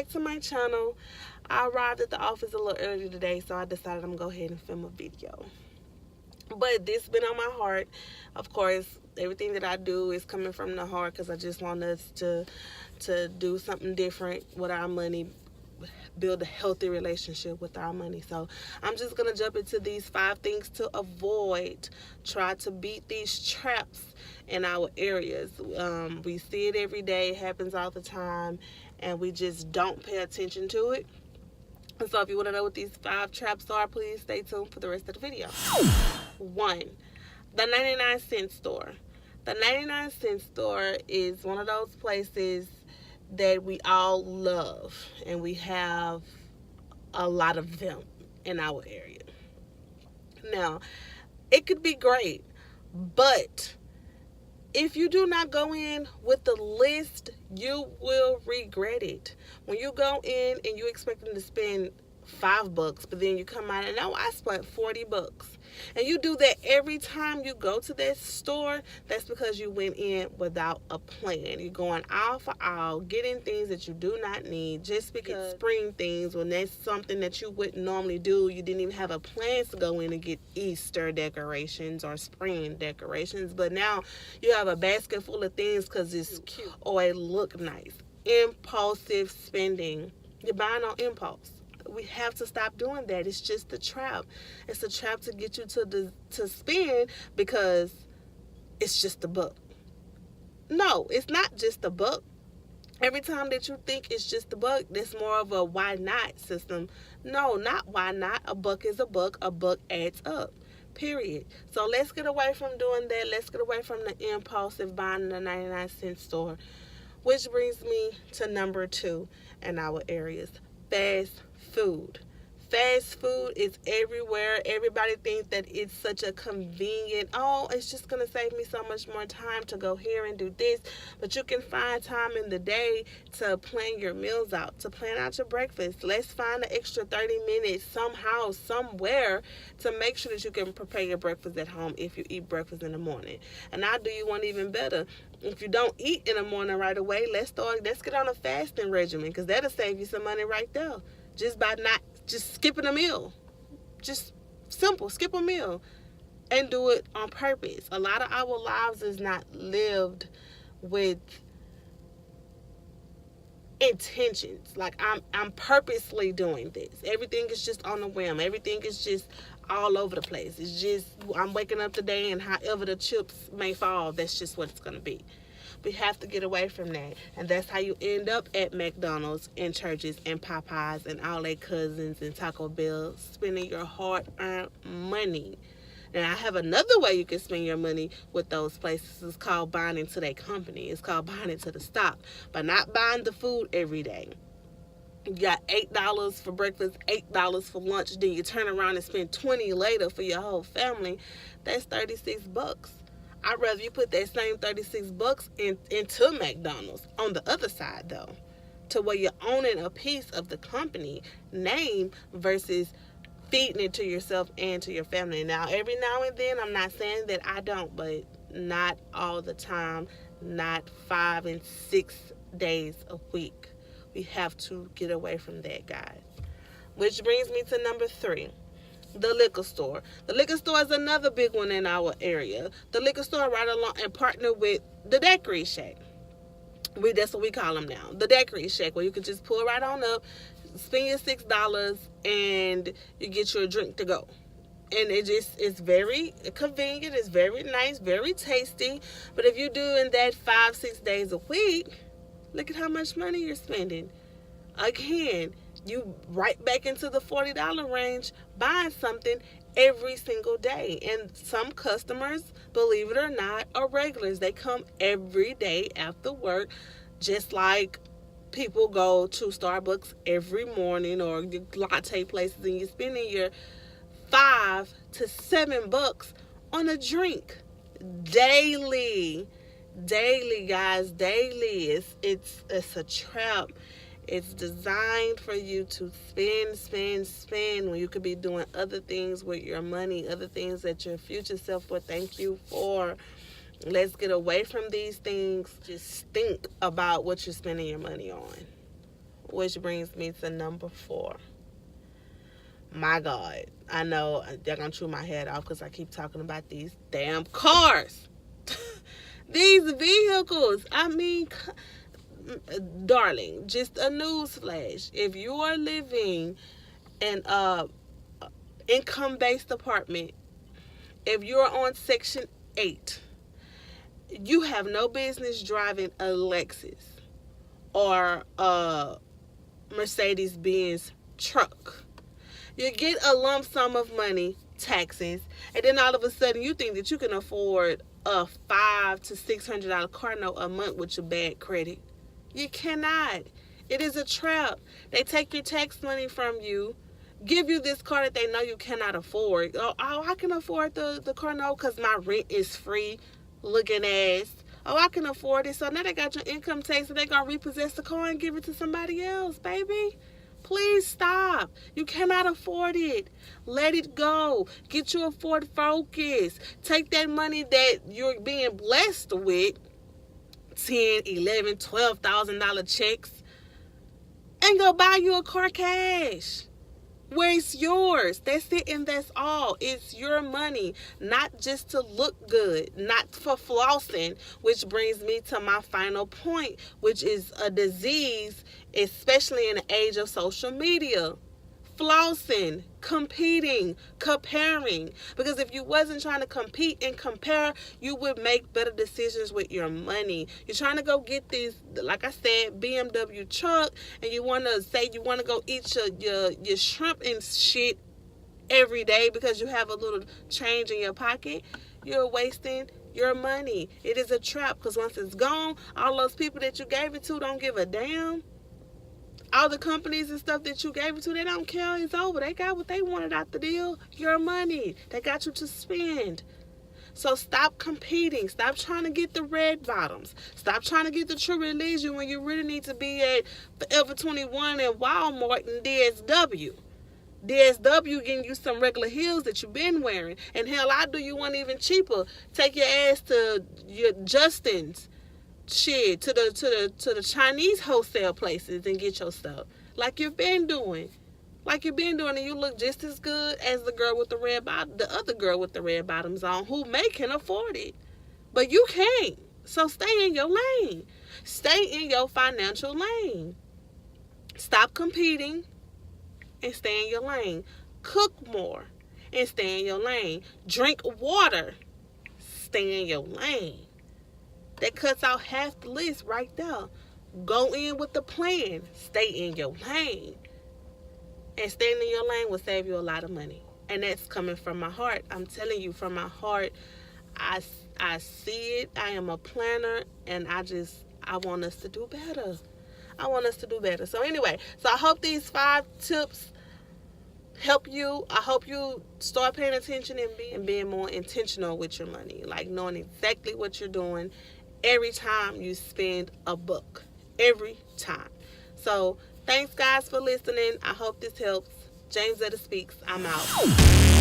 back to my channel. I arrived at the office a little early today, so I decided I'm gonna go ahead and film a video. But this been on my heart. Of course, everything that I do is coming from the heart because I just want us to do something different with our money, build a healthy relationship with our money. So I'm just gonna jump into these 5 things to avoid. Try to beat these traps in our areas. We see it every day, it happens all the time, and we just don't pay attention to it. And so if you want to know what these 5 traps are, please stay tuned for the rest of the video. 1, the 99-cent store. The 99-cent store is one of those places that we all love, and we have a lot of them in our area. Now, it could be great, but if you do not go in with the list, you will regret it. When you go in and you expecting to spend $5, but then you come out and I spent $40. And you do that every time you go to that store, that's because you went in without a plan. You're going all for all, getting things that you do not need just because spring things, when that's something that you wouldn't normally do. You didn't even have a plan to go in and get Easter decorations or spring decorations, but now you have a basket full of things because it's cute or it look nice. Impulsive spending. You're buying on impulse. We have to stop doing that. It's just a trap. It's a trap to get you to spend because it's just $1. No, it's not just $1. Every time that you think it's just $1, that's more of a why not system. No, not why not. $1 is $1. $1 adds up. Period. So let's get away from doing that. Let's get away from the impulsive buying in the 99-cent store. Which brings me to number 2 in our areas. Fast food. Fast food is everywhere. Everybody thinks that it's such a convenient, oh, it's just going to save me so much more time to go here and do this. But you can find time in the day to plan your meals out, to plan out your breakfast. Let's find an extra 30 minutes somehow, somewhere, to make sure that you can prepare your breakfast at home if you eat breakfast in the morning. And I'll do you one even better. If you don't eat in the morning right away, let's get on a fasting regimen, because that'll save you some money right there. Just by not just skipping a meal. Just simple, skip a meal and do it on purpose. A lot of our lives is not lived with intentions. Like I'm purposely doing this. Everything is just on a whim. Everything is just all over the place. It's just I'm waking up today and however the chips may fall, that's just what it's going to be. We have to get away from that. And that's how you end up at McDonald's and churches and Popeyes and all their cousins and Taco Bell, spending your hard-earned money. Now, I have another way you can spend your money with those places. It's called buying into their company. It's called buying into the stock. But not buying the food every day. You got $8 for breakfast, $8 for lunch, then you turn around and spend $20 later for your whole family. That's $36. I'd rather you put that same $36 into McDonald's. On the other side, though, to where you're owning a piece of the company name versus feeding it to yourself and to your family. Now, every now and then, I'm not saying that I don't, but not all the time, not 5 and 6 days a week. We have to get away from that, guys. Which brings me to number 3. The liquor store. The liquor store is another big one in our area. The liquor store right along and partner with the Daiquiri Shack. That's what we call them now. The Daiquiri Shack, where you can just pull right on up, spend your $6, and you get your drink to go. And it's very convenient. It's very nice, very tasty. But if you're doing that 5-6 days a week, look at how much money you're spending. Again, you right back into the $40 range buying something every single day. And some customers, believe it or not, are regulars. They come every day after work, just like people go to Starbucks every morning or latte places, and you're spending your $5 to $7 on a drink daily. Daily, guys, daily. It's a trap. It's designed for you to spend when you could be doing other things with your money, other things that your future self would thank you for. Let's get away from these things. Just think about what you're spending your money on. which brings me to number 4. My God, I know they're going to chew my head off because I keep talking about these damn cars. These vehicles. I mean, darling, just a news flash. If you are living in a income-based apartment, if you're on Section 8, you have no business driving a Lexus or a Mercedes-Benz truck. You get a lump sum of money, taxes, and then all of a sudden you think that you can afford a $500 to $600 car note a month with your bad credit. You cannot. It is a trap. They take your tax money from you, give you this car that they know you cannot afford. Oh, I can afford the car note because my rent is free, looking ass. Oh, I can afford it. So now they got your income tax and they're going to repossess the car and give it to somebody else, baby. Please stop. You cannot afford it. Let it go. Get you a Ford Focus. Take that money that you're being blessed with, $10,000, $11,000, $12,000 checks, and go buy you a car cash where it's yours. That's it, and that's all. It's your money, not just to look good, not for flossing, which brings me to my final point, which is a disease, especially in the age of social media. Flossing, competing, comparing. Because if you wasn't trying to compete and compare, you would make better decisions with your money. You're trying to go get this, like I said, BMW truck, and you want to say you want to go eat your shrimp and shit every day because you have a little change in your pocket. You're wasting your money. It is a trap because once it's gone, all those people that you gave it to don't give a damn. All the companies and stuff that you gave it to, they don't care. It's over. They got what they wanted out the deal. Your money. They got you to spend. So stop competing. Stop trying to get the red bottoms. Stop trying to get the True Religion when you really need to be at Forever 21 and Walmart and DSW. DSW getting you some regular heels that you've been wearing. And hell, I do you one even cheaper. Take your ass to your Justin's. Shit, to the Chinese wholesale places and get your stuff like you've been doing, and you look just as good as the girl with the other girl with the red bottoms on who can afford it, but you can't. So stay in your lane, stay in your financial lane. Stop competing and stay in your lane. Cook more and stay in your lane. Drink water, stay in your lane. That cuts out half the list right there. Go in with the plan. Stay in your lane. And staying in your lane will save you a lot of money. And that's coming from my heart. I'm telling you, from my heart, I see it. I am a planner, and I want us to do better. So anyway, I hope these 5 tips help you. I hope you start paying attention and being more intentional with your money. Like knowing exactly what you're doing every time you spend a buck. Every time. So, thanks guys for listening. I hope this helps. James Zetta Speaks. I'm out.